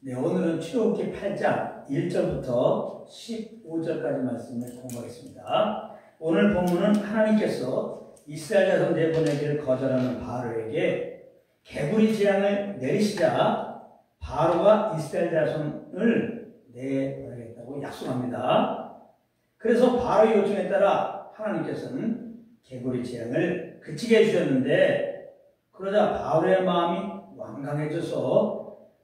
네, 오늘은 출애굽기 8장 1절부터 15절까지 말씀을 공부하겠습니다. 오늘 본문은 하나님께서 이스라엘 자손 내보내기를 거절하는 바로에게 개구리 재앙을 내리시자 바로가 이스라엘 자손을 내보내겠다고 약속합니다. 그래서 바로의 요청에 따라 하나님께서는 개구리 재앙을 그치게 해주셨는데, 그러자 바로의 마음이 완강해져서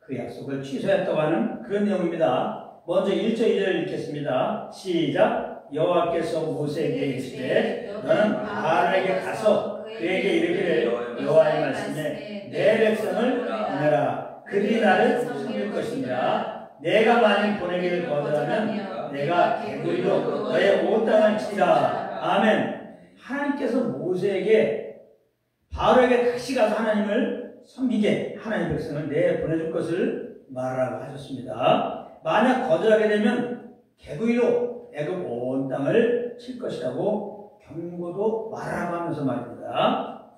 그 약속을 취소했다고 하는 그런 내용입니다. 먼저 1절 2절 읽겠습니다. 시작. 여호와께서 모세에게 이르시되 너는 바로에게 가서 그에게 이르기를 여호와의 말씀에 내 백성을 보내라. 그들이 나를 섬길 것이니라. 내가 만일 보내기를 거절하면 내가 개구리로 너의 온 땅을 치리라. 아멘. 하나님께서 모세에게 바로에게 다시 가서 하나님을 섬기게 하나님의 백성을 내보내줄 것을 말하라고 하셨습니다. 만약 거절하게 되면 개구리로 애굽 온 땅을 칠 것이라고 경고도 말하라고 하면서 말입니다.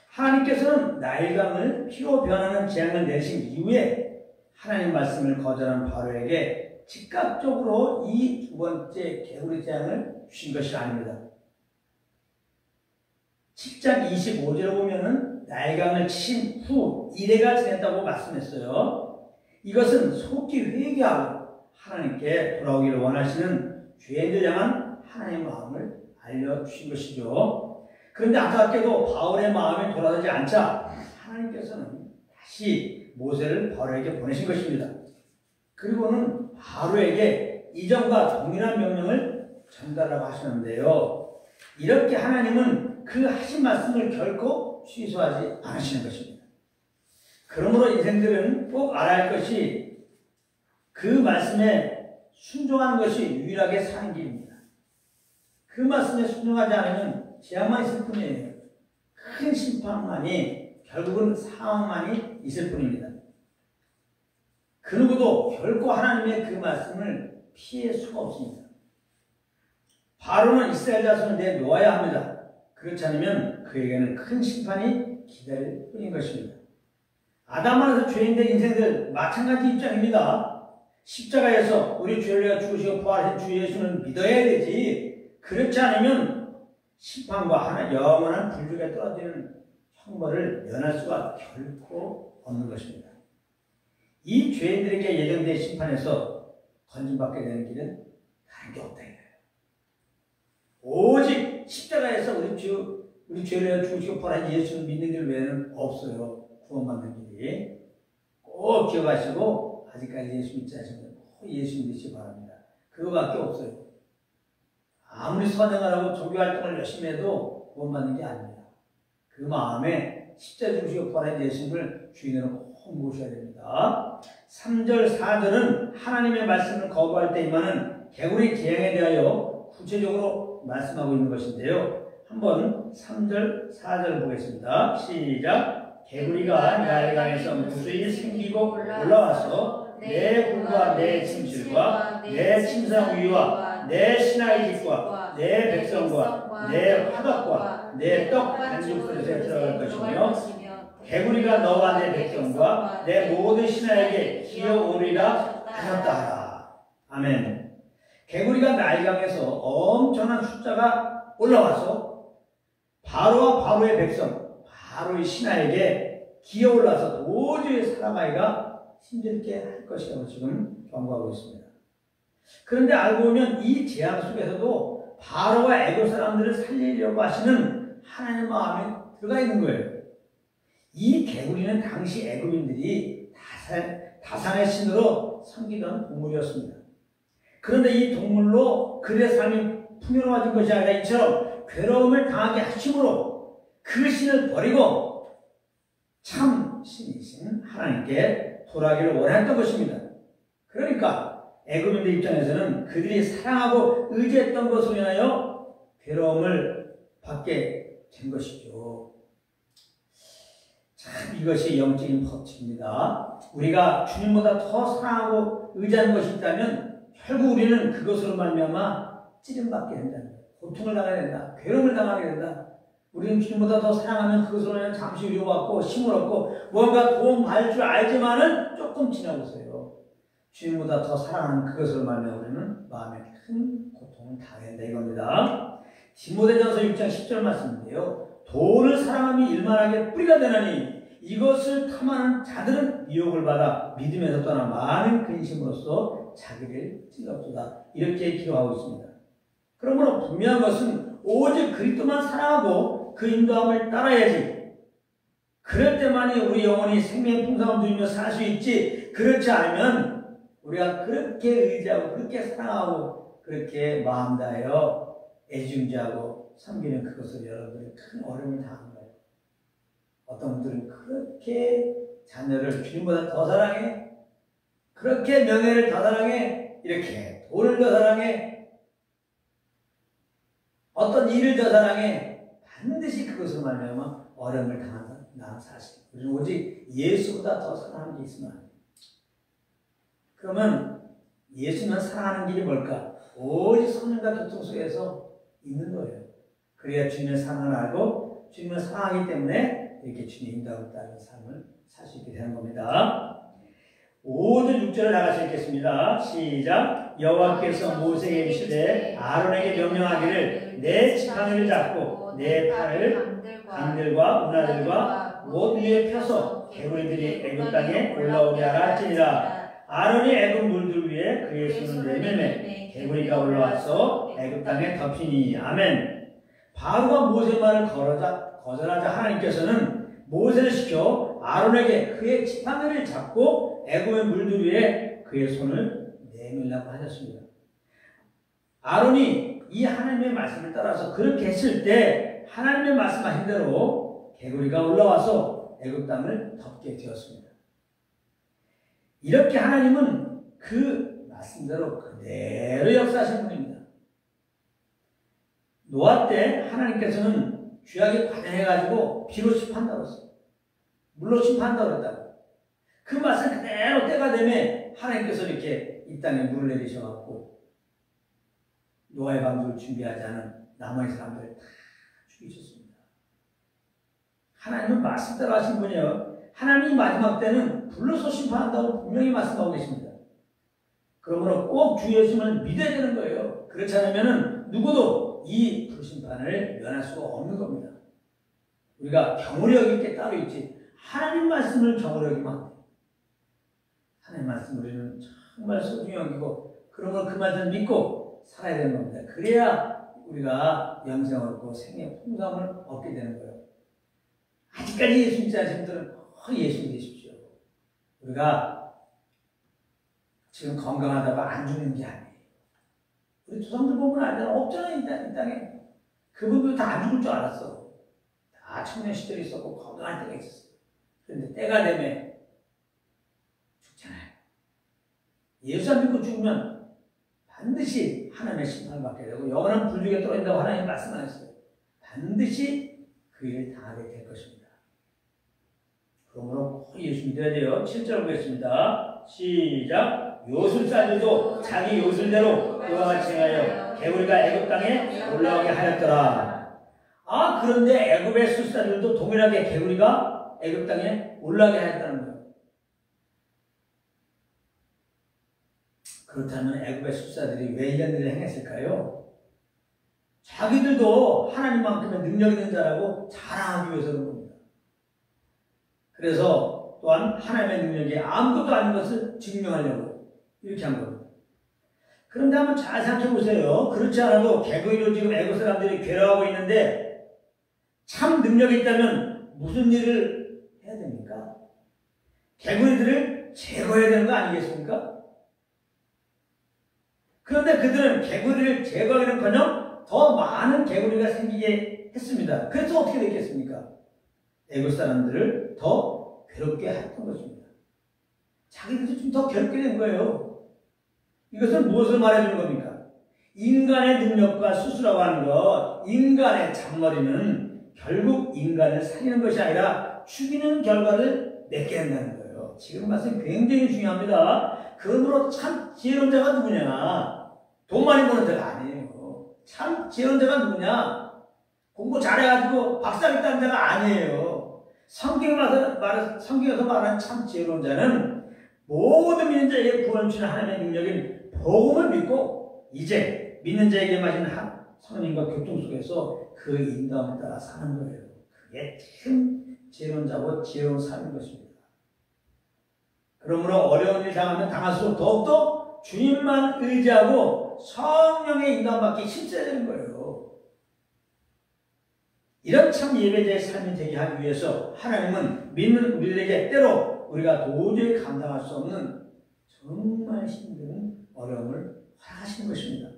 하나님께서는 나일강을 피로 변하는 재앙을 내신 이후에 하나님의 말씀을 거절한 바로에게 즉각적으로 이 두 번째 개구리 재앙을 주신 것이 아닙니다. 10장 25절에 보면은 나일강을 친 후 이래가 지냈다고 말씀했어요. 이것은 속히 회개하고 하나님께 돌아오기를 원하시는 죄인들 향한 하나님의 마음을 알려주신 것이죠. 그런데 안타깝게도 바울의 마음이 돌아서지 않자 하나님께서는 다시 모세를 바로에게 보내신 것입니다. 그리고는 바로에게 이전과 동일한 명령을 전달하라고 하시는데요. 이렇게 하나님은 그 하신 말씀을 결코 취소하지 않으시는 것입니다. 그러므로 인생들은 꼭 알아야 할 것이 그 말씀에 순종하는 것이 유일하게 사는 길입니다. 그 말씀에 순종하지 않으면 재앙만 있을 뿐이에요. 큰 심판만이, 결국은 사망만이 있을 뿐입니다. 그 누구도 결코 하나님의 그 말씀을 피할 수가 없습니다. 바로는 이스라엘 자손을 내놓아야 합니다. 그렇지 않으면 그에게는 큰 심판이 기다릴 뿐인 것입니다. 아담 안에서 죄인된 인생들 마찬가지 입장입니다. 십자가에서 우리 죄를 위하여 죽으시고 부활하신 주 예수는 믿어야 되지, 그렇지 않으면 심판과 하나 영원한 불중에 떨어지는 형벌을 면할 수가 결코 없는 것입니다. 이 죄인들에게 예정된 심판에서 건진받게 되는 길은 다른 게 없다 이거예요. 오직 십자가에서 우리 죄를 위하여 죽으시고 부활하신 예수를 믿는 길 외에는 없어요. 구원받는 길이. 꼭 기억하시고 아직까지 예수 믿지 않으시면 꼭 예수 믿으시기 바랍니다. 그거밖에 없어요. 아무리 선행하라고 종교활동을 열심히 해도 구원받는 게 아닙니다. 그 마음에 십자가에 죽으시고 부활하신 예수를 주인으로 꼭 모셔야 됩니다. 3절 4절은 하나님의 말씀을 거부할 때 임하는 개구리 재앙에 대하여 구체적으로 말씀하고 있는 것인데요. 한번 3절 4절 보겠습니다. 시작. 개구리가 나일강에서 무수히 생기고 올라와서 내 굴과 내 침실과 내 침상 위와 내 신하의 집과 내 백성과 내 화덕과 내 떡 반죽 그릇에 들어갈 것이며 개구리가 너와 내 백성과 내 모든 신하에게 기어오리라 하셨다 하라. 아멘. 개구리가 나일강에서 엄청난 숫자가 올라와서 바로와 바로의 백성, 바로의 신하에게 기어올라서 도저히 살아가기가 힘들게 할 것이라고 지금 경고하고 있습니다. 그런데 알고 보면 이 재앙 속에서도 바로와 애굽 사람들을 살리려고 하시는 하나님의 마음이 들어가 있는 거예요. 이 개구리는 당시 애굽인들이 다산의 신으로 섬기던 동물이었습니다. 그런데 이 동물로 그들의 삶이 풍요로워진 것이 아니라 이처럼 괴로움을 당하게 하심으로 그 신을 버리고 참 신이신 하나님께 돌아가기를 원했던 것입니다. 그러니까 애굽인들 입장에서는 그들이 사랑하고 의지했던 것으로 인하여 괴로움을 받게 된 것이죠. 참 이것이 영적인 법칙입니다. 우리가 주님보다 더 사랑하고 의지하는 것이 있다면 결국 우리는 그것으로 말미암아 찌림받게 된다. 고통을 당하게 된다. 괴로움을 당하게 된다. 우리는 주님보다 더 사랑하면 그것으로 잠시 위로받고 힘을 얻고 뭔가 도움 받을 줄 알지만은 조금 지나보세요. 주님보다 더 사랑하는 그것을 말하면 우리는 마음에 큰 고통을 당한다 이겁니다. 디모데전서 6장 10절 말씀인데요. 돈을 사랑함이 일만하게 뿌리가 되나니 이것을 탐하는 자들은 미혹을 받아 믿음에서 떠나 많은 근심으로써 자기를 찔렀도다. 이렇게 기록하고 있습니다. 그러므로 분명한 것은 오직 그리스도만 사랑하고 그 인도함을 따라야지. 그럴 때만이 우리 영혼이 생명의 풍성함을 누리며 살 수 있지. 그렇지 않으면 우리가 그렇게 의지하고 그렇게 사랑하고 그렇게 마음 다하여 애중지하고 섬기는 그것을 여러분들이 큰 어려움을 당한 거예요. 어떤 분들은 그렇게 자녀를 주님보다 더 사랑해, 그렇게 명예를 더 사랑해, 이렇게 돈을 더 사랑해, 어떤 일을 더 사랑해, 반드시 그것을 말하면 어려움을 당한다는 사실. 우리는 오직 예수보다 더 사랑하는 게 있으면 안 돼요. 그러면 예수만 사랑하는 길이 뭘까? 오직 성령과 교통 속에서 있는 거예요. 그래야 주님의 사랑을 알고 주님을 사랑하기 때문에 이렇게 주님 인도함을 따르는 삶을 살 수 있게 되는 겁니다. 5절 6절을 나가시 읽겠습니다. 시작. 여호와께서 모세에게 이르시되 아론에게 명령하기를 내 지팡이를 잡고 내 팔을 강들과 운하들과 못 위에 펴서 개구리들이 애굽 땅에 올라오게 하라 할지니라. 아론이 애굽 물들 위에 그의 손을 내밀매 개구리가 올라와서 애굽 땅에 덮이니. 아멘. 바로가 모세의 말을 거절하자 하나님께서는 모세를 시켜 아론에게 그의 지팡이를 잡고 애굽의 물들 위에 그의 손을 내밀라고 하셨습니다. 아론이 이 하나님의 말씀을 따라서 그렇게 했을 때 하나님의 말씀하신 대로 개구리가 올라와서 애굽 땅을 덮게 되었습니다. 이렇게 하나님은 그 말씀대로 그대로 역사하신 분입니다. 노아 때 하나님께서는 죄악에 관여해가지고 비로 심판다고 했어요. 물로 심판다고 했다고. 그 말씀 그대로 때가 되면 하나님께서 이렇게 이 땅에 물을 내리셔갖고 노아의 방주를 준비하지 않은 나머지 사람들을 다 죽이셨습니다. 하나님은 말씀대로 하신 분이에요. 하나님이 마지막 때는 불로서 심판한다고 분명히 말씀하고 계십니다. 그러므로 꼭 주 예수님을 믿어야 되는 거예요. 그렇지 않으면 누구도 이 불심판을 면할 수가 없는 겁니다. 우리가 경홀히 여길 게 따로 있지 하나님 말씀을 경홀히 여기면 안 돼요. 하나님 말씀 우리는 정말 소중히 여기고 그러므로 그 말씀을 믿고 살아야 되는 겁니다. 그래야 우리가 영생을 얻고 생명의 풍성함을 얻게 되는 거예요. 아직까지 예수 믿지 않으신 분들은 예수 믿으십시오. 우리가 지금 건강하다고 안 죽는 게 아니에요. 우리 조상들 보면 알잖아. 없잖아요. 이 땅에. 그분들 다 안 죽을 줄 알았어. 다 청년 시절이 있었고 건강할 때가 있었어요. 그런데 때가 되면 죽잖아요. 예수 안 믿고 죽으면 반드시 하나님의 심판을 받게 되고 영원한 불중에 떨어진다고 하나님 말씀하셨어요. 반드시 그 일을 당하게 될 것입니다. 그러므로 예수 믿어야 돼요. 7절 보겠습니다. 시작. 요술사들도 자기 요술대로 그와 같이 행하여 개구리가 애굽 땅에 올라오게 하였더라. 아, 그런데 애굽의 술사들도 동일하게 개구리가 애굽 땅에 올라오게 하였다는 거예요. 그렇다면 애굽의 술사들이 왜 이런 일을 행했을까요? 자기들도 하나님만큼의 능력 있는 자라고 자랑하기 위해서 그런 겁니다. 그래서 또한 하나님의 능력이 아무것도 아닌 것을 증명하려고 이렇게 한 겁니다. 그런데 한번 잘 생각해 보세요. 그렇지 않아도 개구리로 지금 애국 사람들이 괴로워하고 있는데 참 능력이 있다면 무슨 일을 해야 됩니까? 개구리들을 제거해야 되는 거 아니겠습니까? 그런데 그들은 개구리를 제거하기는커녕 더 많은 개구리가 생기게 했습니다. 그래서 어떻게 됐겠습니까? 애국 사람들을 더 괴롭게 했던 것입니다. 자기들도 좀 더 괴롭게 된 거예요. 이것은 무엇을 말해주는 겁니까? 인간의 능력과 수수라고 하는 것, 인간의 잔머리는 결국 인간을 살리는 것이 아니라 죽이는 결과를 맺게 한다는 거예요. 지금 말씀이 굉장히 중요합니다. 그러므로 참 지혜로운 자가 누구냐? 돈 많이 버는 자가 아니에요. 참 지혜로운 자가 누구냐? 공부 잘해가지고 박사를 딴 데가 아니에요. 성경에서 말하는 참 지혜로운 자는 모든 믿는 자에게 구원 주시는 하나님의 능력인 복음을 믿고 이제 믿는 자에게 마신 성령님과 교통 속에서 그 인도함을 따라 사는 거예요. 그게 참 지혜로운 자고 지혜로운 삶인 것입니다. 그러므로 어려운 일 당하면 당할수록 더욱더 주님만 의지하고 성령의 인도함받기 힘써야 되는 거예요. 이런 참 예배자의 삶이 되게 하기 위해서 하나님은 믿는 우리들에게 때로 우리가 도저히 감당할 수 없는 정말 힘든 어려움을 허락하시는 것입니다.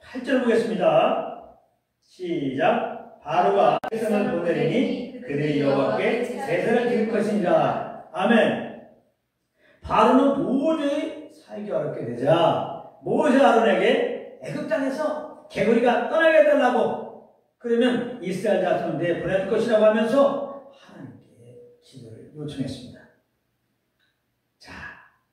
8절 보겠습니다. 시작. 바로가 세상을 보내리니 그들이 여호와께 제사를 드릴 것이니라. 아멘. 바로는 도저히 살기 어렵게 되자 모세 아론에게 애굽 땅에서 개구리가 떠나게 해달라고, 그러면 이스라엘 자손을 내보내줄 것이라고 하면서 하나님께 기도를 요청했습니다. 자,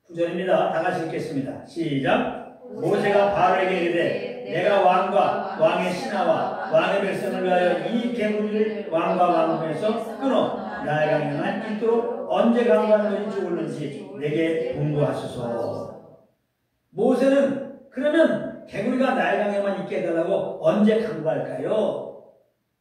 9절입니다. 다 같이 읽겠습니다. 시작. 모세가 바로에게 이르되 내가 왕과 왕의 신하와 왕의 백성을 위하여 이 개구리를 왕과 왕궁에서 끊어 나의 강령만 있도록 언제 강구하는 것이 좋을는지 내게 공부하소서. 모세는 그러면 개구리가 나의 강령만 있게 해달라고 언제 강구할까요?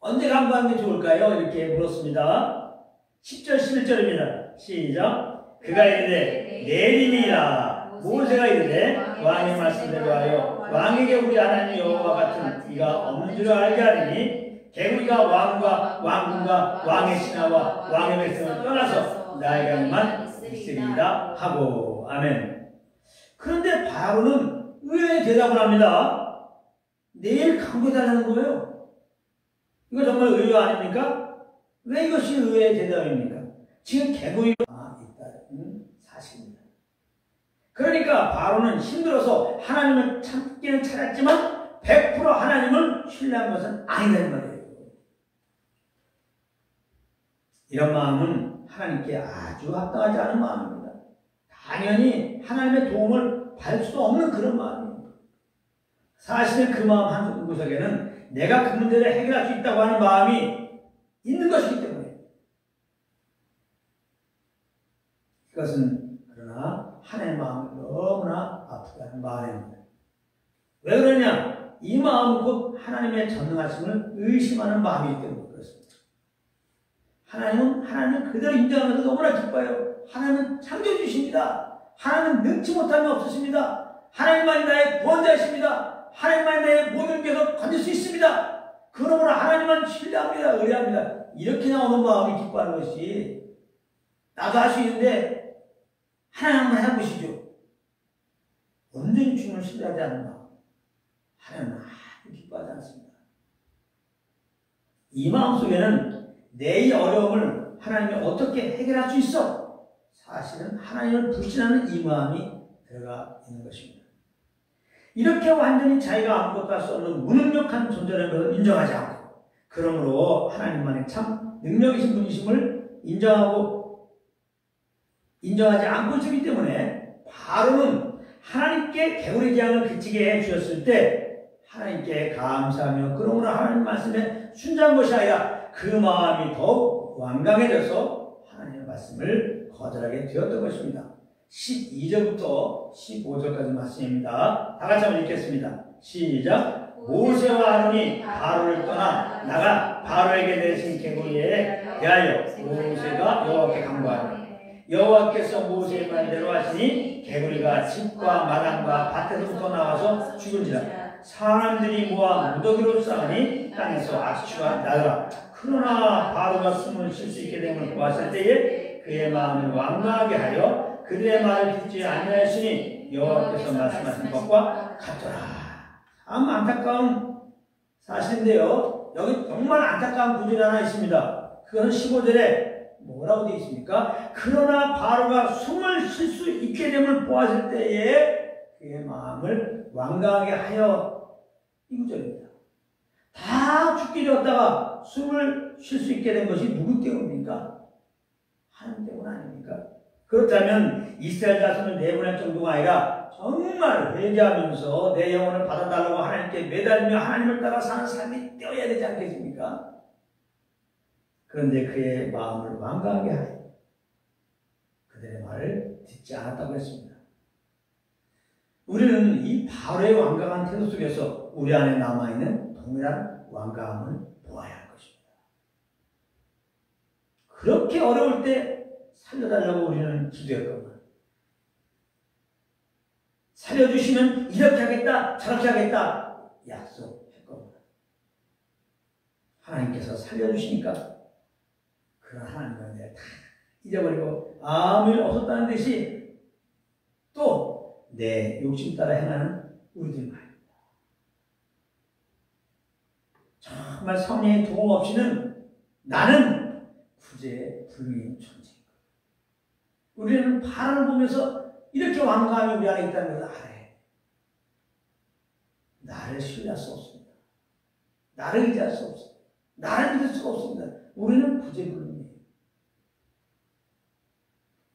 언제 강구하는 게 좋을까요? 이렇게 물었습니다. 10절 11절입니다. 시작. 그가 이르되 내일이니라. 모세가 이르되 왕의 말씀대로 하여 왕에게 우리 하나님 여호와 같은 이가 없는 줄 알게 하리니 개구리가 왕과 왕궁과 왕의 신하와 왕의 백성을 떠나서 나의 강만 있으리이다 하고. 아멘. 그런데 바로는 의외의 대답을 합니다. 내일 강구해달라는 거예요. 이거 정말 의외 아닙니까? 왜 이것이 의외의 대답입니까? 지금 개구리가 있다는 사실입니다. 그러니까 바로는 힘들어서 하나님을 찾기는 찾았지만 100% 하나님을 신뢰한 것은 아니라는 말이에요. 이런 마음은 하나님께 아주 합당하지 않은 마음입니다. 당연히 하나님의 도움을 받을 수도 없는 그런 마음입니다. 사실은 그 마음 한 구석에는 내가 그 문제를 해결할 수 있다고 하는 마음이 있는 것이기 때문에, 이것은 그러나 하나님의 마음을 너무나 아프게 하는 마음입니다. 왜 그러냐? 이 마음은 곧 하나님의 전능하심을 의심하는 마음이기 때문에 그렇습니다. 하나님은 하나님을 그대로 인정하면서 너무나 기뻐요. 하나님은 창조주십니다. 하나님은 능치 못함이 없으십니다. 하나님만이 나의 구원자이십니다. 하나님만이 나의 모든 것을 건질 수 있습니다. 그러므로 하나님만 신뢰합니다. 의뢰합니다. 이렇게 나오는 마음이 기뻐하는 것이, 나도 할 수 있는데 하나님 한번 해보시죠. 온전히 주님을 신뢰하지 않는 마음, 하나님은 아주 기뻐하지 않습니다. 이 마음 속에는 내 어려움을 하나님이 어떻게 해결할 수 있어? 사실은 하나님을 불신하는 이 마음이 들어가 있는 것입니다. 이렇게 완전히 자기가 아무것도 할 수 없는 무능력한 존재라는 것을 인정하지 않고, 그러므로 하나님만의 참 능력이신 분이심을 인정하지 않고 있기 때문에 바로는 하나님께 개구리 재앙을 그치게 해주셨을 때 하나님께 감사하며 그러므로 하나님 말씀에 순종한 것이 아니라 그 마음이 더욱 완강해져서 하나님의 말씀을 거절하게 되었던 것입니다. 12절부터 15절까지 말씀입니다. 다 같이 한번 읽겠습니다. 시작. 모세와 아론이 바로를 떠나 나가 바로에게 내리신 개구리에 대하여 모세가 여호와께 간구하니 여호와께서 모세의 말대로 하시니 개구리가 집과 마당과 밭에서부터 나와서 죽은지라. 사람들이 모아 무더기로 싸우니 땅에서 악취가 나더라. 그러나 바로가 숨을 쉴 수 있게 됨을 보았을 때에 그의 마음을 완강하게 하여 그들의 말을 듣지 아니하였으니 여호와께서 말씀하신 것과 같더라. 참 안타까운 사실인데요. 여기 정말 안타까운 구절이 하나 있습니다. 그것은 15절에 뭐라고 되어 있습니까? 그러나 바로가 숨을 쉴 수 있게 됨을 보았을 때에 그의 마음을 완강하게 하여, 이 구절입니다. 다 죽게 되었다가 숨을 쉴 수 있게 된 것이 누구 때문입니까? 하나님 때문 아닙니까? 그렇다면 이스라엘 자손을 내보낼 정도가 아니라 정말 회개하면서 내 영혼을 받아달라고 하나님께 매달리며 하나님을 따라 사는 삶이 되어야 되지 않겠습니까? 그런데 그의 마음을 완강하게 하여 그들의 말을 듣지 않았다고 했습니다. 우리는 이 바로의 완강한 태도 속에서 우리 안에 남아있는 동일한 완강함을 보아야 할 것입니다. 그렇게 어려울 때 살려달라고 우리는 기도했건만, 살려주시면 이렇게 하겠다 저렇게 하겠다 약속했건만, 하나님께서 살려주시니까 그런 하나님을 내가 다 잊어버리고 아무 일 없었다는 듯이 또 내 욕심 따라 행하는 우리들 말입니다. 정말 성령의 도움 없이는 나는 구제에 불능한 존재인 거예요. 우리는 바람을 보면서 이렇게 완강함이 우리 안에 있다는 것을 알아야 해요. 나를 신뢰할 수 없습니다. 나를 의지할 수 없습니다. 나를 믿을 수가 없습니다. 우리는 구제불능이에요.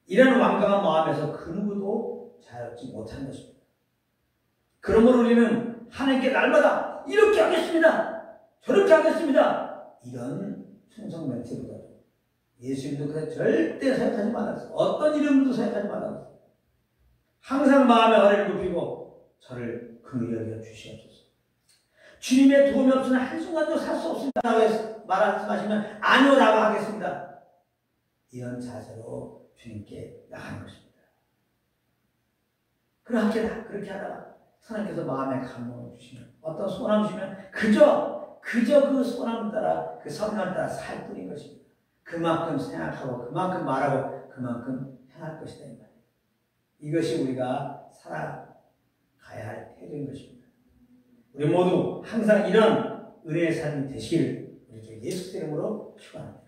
이런 완강한 마음에서 그 누구도 자유롭지 못한 것입니다. 그러므로 우리는 하나님께 날마다 이렇게 하겠습니다. 저렇게 하겠습니다. 이런 충성 멘트보다도 예수님도 그래 절대 생각하지 말았어요. 어떤 이름도 생각하지 말았어요. 항상 마음의 허리를 굽히고 저를 긍휼히 여겨 주시옵소서. 주님의 도움이 없으면 한순간도 살 수 없습니다. 말씀하시면 아니오라고 하겠습니다. 이런 자세로 주님께 나가는 것입니다. 그렇게 하다가 하나님께서 마음에 감동을 주시면, 어떤 소원을 주시면 그저 그 소원을 따라, 그 성령을 따라 살 뿐인 것입니다. 그만큼 생각하고 그만큼 말하고 그만큼 행할 것이다 이 말이에요. 이것이 우리가 살아가야 할 태도인 것입니다. 우리 모두 항상 이런 은혜의 삶이 되시기를 우리 주 예수 이름으로 축원합니다.